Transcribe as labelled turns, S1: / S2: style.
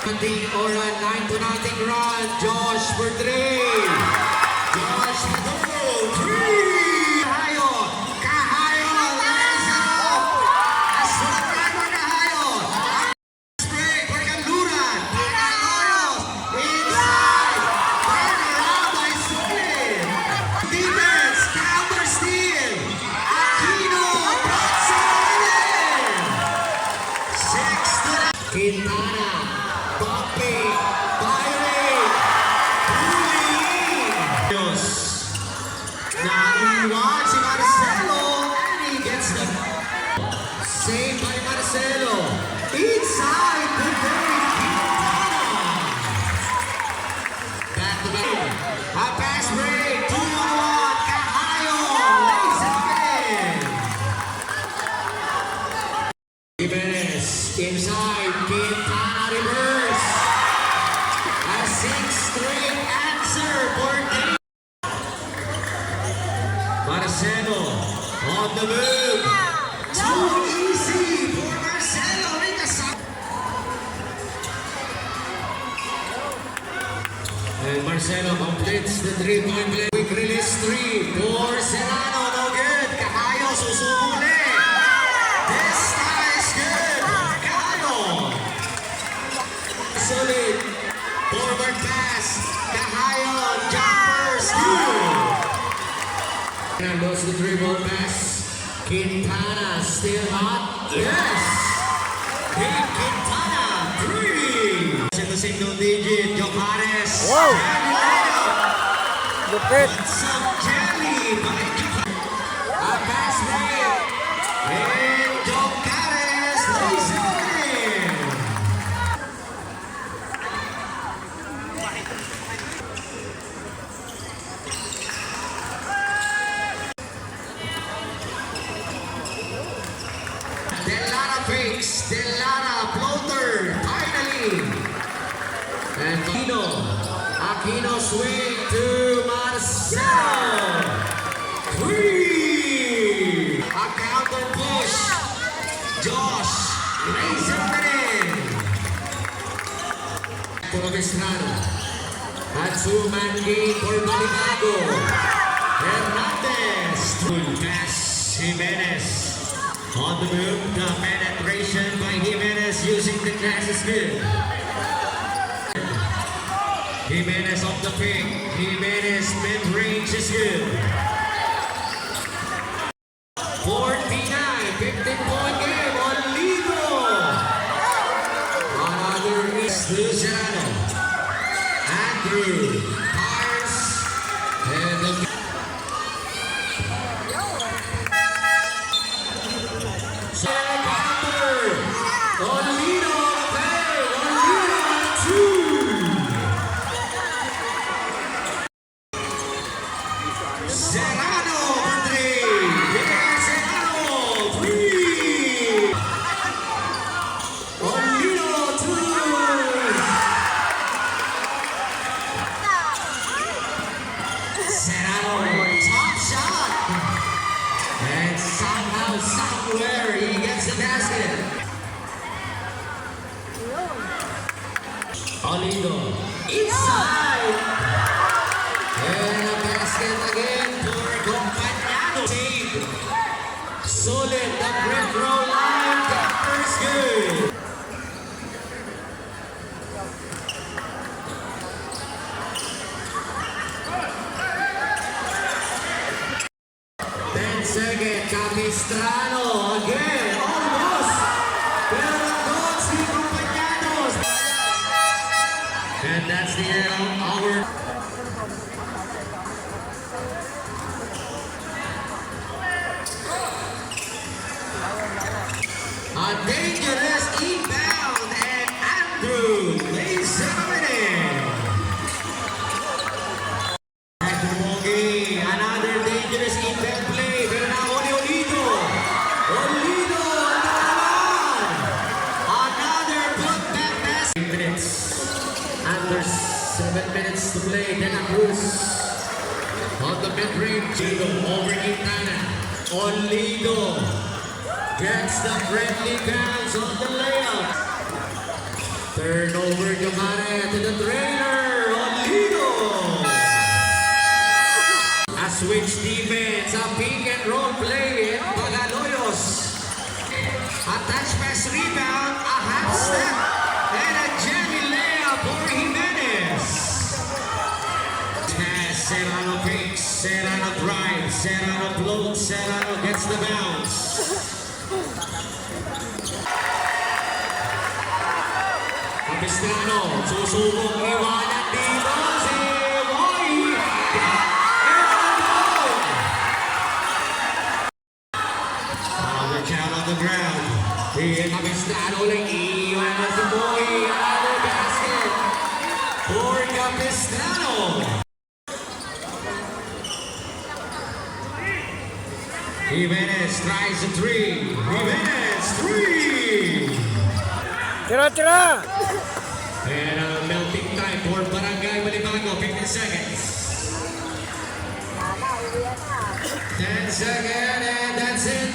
S1: Or a 9-0 run. Josh for 3. Josh for 3. Quintana, Poppy, Byron, Dios. Naiwan si Marcelo, and he gets the save by Marcelo. Inside the day, Quintana. Back to back. A pass break, 2-on-1, Cahayo, lays it in. Jimenez, inside. Quintana reverse. A 6th straight answer for Dave. Marcelo on the move. Too easy for Marcelo. And Marcelo completes the 3-point play. Quick release 3 for Serrano. No good. Cahayo susuko ulit. This time is good for Cahayo. Solid forward pass. Cahayo jumpers good. And lost the dribble pass. Quintana still hot. Yes. Big Quintana 3. Into single digit. Johannes.
S2: Wow. Lupit.
S1: Some jelly by a pass break. And Johannes lays it in. Delara fakes, Delara floater, finally. And Aquino swing to Marcelo. 3. A counter push. Josh lays it in. Estrada. A 2-man game for Balibago. Hernandez. Full pass, Jimenez. On the move, the penetration by Jimenez using the glass is good. Jimenez off the pick. Jimenez mid-range is good. 49, 15-point game on Ligo. Another is Luciano. Andrew. Pars. And the Serrano for 3. Yeah, Serrano 3. Olino 2. Serrano, top shot. And somehow, somewhere, he gets the basket. Olino inside. And a basket again for Compañano. Save. Solid, the free throw line. Capper's good. Second, Capistrano again, almost. Pero not si Compañanos. And that's the end of our. A dangerous inbound, and Andrew lays it in. Another dangerous inbound play. Pero na Olino. Olino naman. Another putback pass. 8 minutes. Under 7 minutes to play. De La Cruz on the mid-range. Over Quintana. Olino gets the friendly bounce on the layup. Turnover Johanna to the trainer, Olido. A switch defense, a pick and roll play in Pagaloyos. A touch pass rebound, a half step, and a jammy layup for Jimenez. Pass, Serrano picks, Serrano drives, Serrano floats, Serrano gets the bounce. Capistrano, susubok iwanan dito si Boy. Another count on the ground. Si Capistrano lang iwanan si Boy. Another basket for Capistrano. Jimenez tries a three. Jimenez, three.
S2: Tira!
S1: And a melting time for Barangay Balibago, 15 seconds. 10 seconds, and that's it.